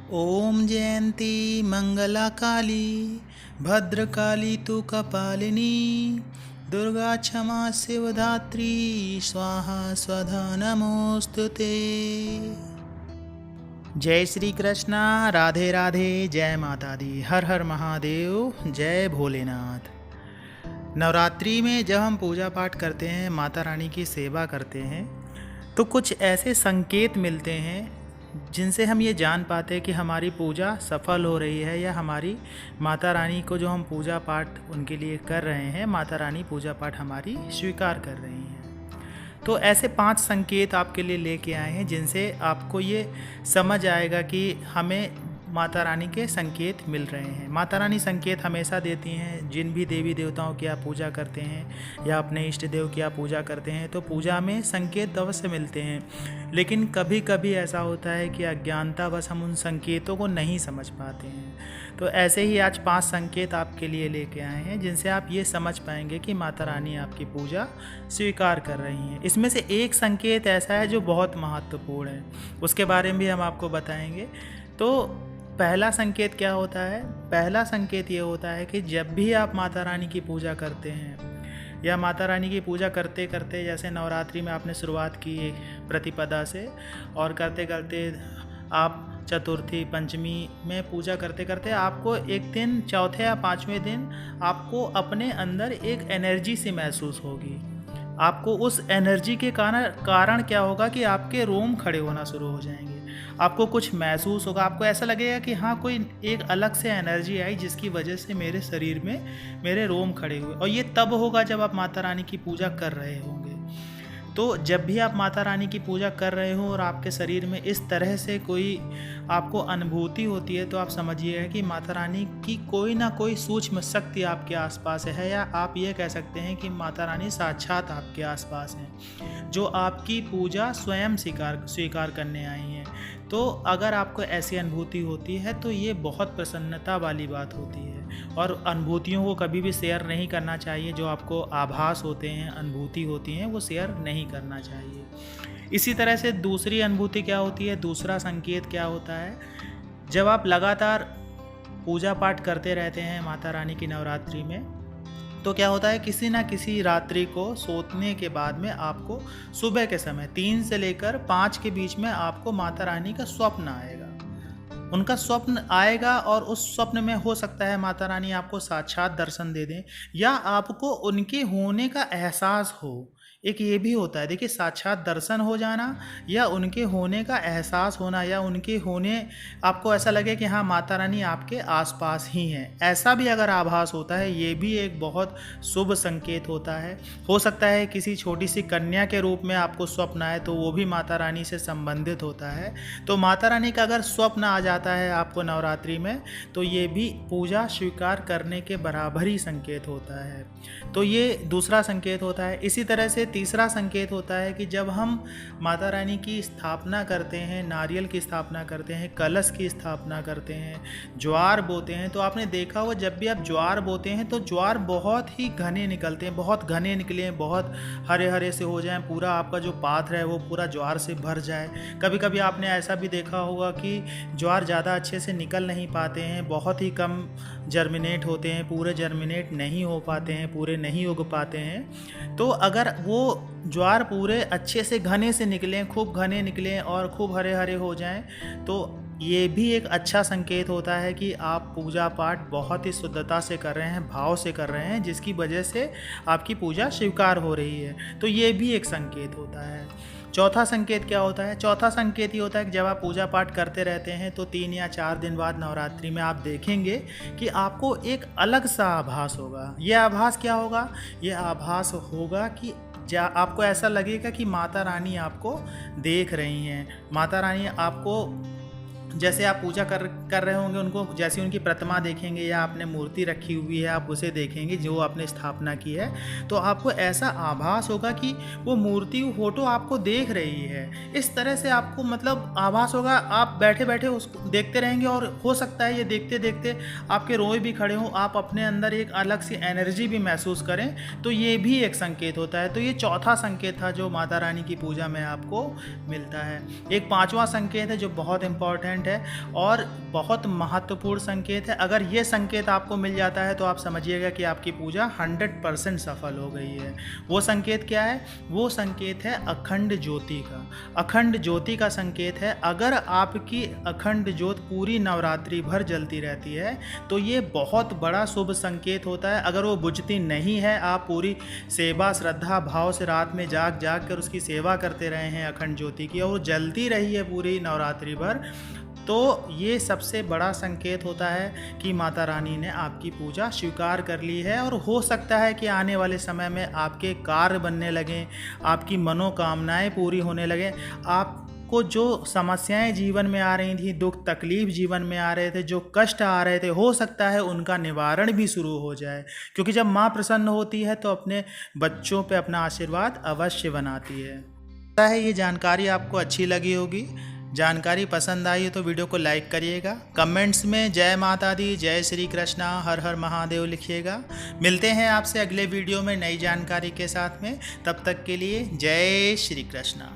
ॐ जयन्ती मंगला काली भद्रकाली तु कपालिनी दुर्गा क्षमा शिवधात्री स्वाहा स्वधा नमोस्तुते। जय श्री कृष्णा, राधे राधे, जय माता दी, हर हर महादेव, जय भोलेनाथ। नवरात्रि में जब हम पूजा पाठ करते हैं, माता रानी की सेवा करते हैं, तो कुछ ऐसे संकेत मिलते हैं जिनसे हम ये जान पाते हैं कि हमारी पूजा सफल हो रही है या हमारी माता रानी को जो हम पूजा पाठ उनके लिए कर रहे हैं, माता रानी पूजा पाठ हमारी स्वीकार कर रही हैं। तो ऐसे 5 संकेत आपके लिए लेके आए हैं जिनसे आपको ये समझ आएगा कि हमें माता रानी के संकेत मिल रहे हैं। माता रानी संकेत हमेशा देती हैं। जिन भी देवी देवताओं की आप पूजा करते हैं या अपने इष्ट देव की आप पूजा करते हैं तो पूजा में संकेत अवश्य मिलते हैं, लेकिन कभी कभी ऐसा होता है कि अज्ञानतावश हम उन संकेतों को नहीं समझ पाते हैं। तो ऐसे ही आज 5 संकेत आपके लिए लेके आए हैं जिनसे आप ये समझ पाएंगे कि माता रानी आपकी पूजा स्वीकार कर रही हैं। इसमें से एक संकेत ऐसा है जो बहुत महत्वपूर्ण है, उसके बारे में भी हम आपको बताएंगे। तो पहला संकेत क्या होता है? पहला संकेत ये होता है कि जब भी आप माता रानी की पूजा करते हैं या माता रानी की पूजा करते करते, जैसे नवरात्रि में आपने शुरुआत की प्रतिपदा से और करते करते आप चतुर्थी पंचमी में पूजा करते करते आपको एक दिन, चौथे या 5वें दिन, आपको अपने अंदर एक एनर्जी सी महसूस होगी। आपको उस एनर्जी के कारण क्या होगा कि आपके रोम खड़े होना शुरू हो जाएंगे, आपको कुछ महसूस होगा, आपको ऐसा लगेगा कि हाँ, कोई एक अलग से एनर्जी आई जिसकी वजह से मेरे शरीर में मेरे रोम खड़े हुए। और ये तब होगा जब आप माता रानी की पूजा कर रहे होंगे। तो जब भी आप माता रानी की पूजा कर रहे हो और आपके शरीर में इस तरह से कोई आपको अनुभूति होती है तो आप समझिएगा कि माता रानी की कोई ना कोई सूक्ष्म शक्ति आपके आसपास है, या आप ये कह सकते हैं कि माता रानी साक्षात आपके आसपास हैं जो आपकी पूजा स्वयं स्वीकार करने आई हैं। तो अगर आपको ऐसी अनुभूति होती है तो ये बहुत प्रसन्नता वाली बात होती है, और अनुभूतियों को कभी भी शेयर नहीं करना चाहिए। जो आपको आभास होते हैं, अनुभूति होती हैं, वो शेयर नहीं करना चाहिए। इसी तरह से दूसरी अनुभूति क्या होती है, दूसरा संकेत क्या होता है? जब आप लगातार पूजा पाठ करते रहते हैं माता रानी की नवरात्रि में, तो क्या होता है, किसी ना किसी रात्रि को सोने के बाद में आपको सुबह के समय 3 से लेकर 5 के बीच में आपको माता रानी का स्वप्न आएगा। उनका स्वप्न आएगा और उस स्वप्न में हो सकता है माता रानी आपको साक्षात दर्शन दे दें या आपको उनके होने का एहसास हो। एक ये भी होता है, देखिए, साक्षात दर्शन हो जाना या उनके होने का एहसास होना, या उनके होने आपको ऐसा लगे कि हाँ, माता रानी आपके आसपास ही हैं, ऐसा भी अगर आभास होता है, ये भी एक बहुत शुभ संकेत होता है। हो सकता है किसी छोटी सी कन्या के रूप में आपको स्वप्न आए, तो वो भी माता रानी से संबंधित होता है। तो माता रानी का अगर स्वप्न आ जाता है आपको नवरात्रि में, तो ये भी पूजा स्वीकार करने के बराबर ही संकेत होता है। तो ये दूसरा संकेत होता है। इसी तरह से तीसरा संकेत होता है कि जब हम माता रानी की स्थापना करते हैं, नारियल की स्थापना करते हैं, कलश की स्थापना करते हैं, ज्वार बोते हैं, तो आपने देखा हो जब भी आप ज्वार बोते हैं तो ज्वार बहुत ही घने निकलते हैं, बहुत घने निकले हैं, बहुत हरे हरे से हो जाएं, पूरा आपका जो पात्र है वो पूरा ज्वार से भर जाए। कभी कभी आपने ऐसा भी देखा होगा कि ज्वार ज़्यादा अच्छे से निकल नहीं पाते हैं, बहुत ही कम जर्मिनेट होते हैं, पूरे जर्मिनेट नहीं हो पाते हैं, पूरे नहीं उग पाते हैं। तो अगर वो ज्वार पूरे अच्छे से घने से निकलें, खूब घने निकलें और खूब हरे हरे हो जाएं, तो ये भी एक अच्छा संकेत होता है कि आप पूजा पाठ बहुत ही शुद्धता से कर रहे हैं, भाव से कर रहे हैं, जिसकी वजह से आपकी पूजा स्वीकार हो रही है। तो ये भी एक संकेत होता है। चौथा संकेत क्या होता है? चौथा संकेत ये होता है कि जब आप पूजा पाठ करते रहते हैं तो 3 या 4 दिन बाद नवरात्रि में आप देखेंगे कि आपको एक अलग सा आभास होगा। ये आभास क्या होगा? ये आभास होगा कि आपको ऐसा लगेगा कि माता रानी आपको देख रही हैं। माता रानी आपको, जैसे आप पूजा कर रहे होंगे उनको, जैसे उनकी प्रतिमा देखेंगे या आपने मूर्ति रखी हुई है आप उसे देखेंगे जो आपने स्थापना की है, तो आपको ऐसा आभास होगा कि वो मूर्ति, वो फोटो आपको देख रही है। इस तरह से आपको मतलब आभास होगा, आप बैठे बैठे उसको देखते रहेंगे और हो सकता है ये देखते देखते आपके रोए भी खड़े हों, आप अपने अंदर एक अलग सी एनर्जी भी महसूस करें। तो ये भी एक संकेत होता है। तो ये चौथा संकेत था जो माता रानी की पूजा में आपको मिलता है। एक 5वां संकेत है जो बहुत इंपॉर्टेंट इम्पॉर्टेंट है और बहुत महत्वपूर्ण संकेत है। अगर ये संकेत आपको मिल जाता है तो आप समझिएगा कि आपकी पूजा 100% सफल हो गई है। वो संकेत क्या है? वो संकेत है अखंड ज्योति का। अखंड ज्योति का संकेत है, अगर आपकी अखंड ज्योत पूरी नवरात्रि भर जलती रहती है तो ये बहुत बड़ा शुभ संकेत होता है। अगर वो बुझती नहीं है, आप पूरी सेवा श्रद्धा भाव से रात में जाग कर उसकी सेवा करते रहे हैं अखंड ज्योति की, और वो जलती रही है पूरी नवरात्रि भर, तो ये सबसे बड़ा संकेत होता है कि माता रानी ने आपकी पूजा स्वीकार कर ली है। और हो सकता है कि आने वाले समय में आपके कार्य बनने लगें, आपकी मनोकामनाएं पूरी होने लगें, आपको जो समस्याएं जीवन में आ रही थी, दुख तकलीफ जीवन में आ रहे थे, जो कष्ट आ रहे थे, हो सकता है उनका निवारण भी शुरू हो जाए। क्योंकि जब माँ प्रसन्न होती है तो अपने बच्चों पे अपना आशीर्वाद अवश्य बनाती है। ये जानकारी आपको अच्छी लगी होगी। जानकारी पसंद आई है तो वीडियो को लाइक करिएगा। कमेंट्स में जय माता दी, जय श्री कृष्णा, हर हर महादेव लिखिएगा। मिलते हैं आपसे अगले वीडियो में नई जानकारी के साथ में। तब तक के लिए जय श्री कृष्णा।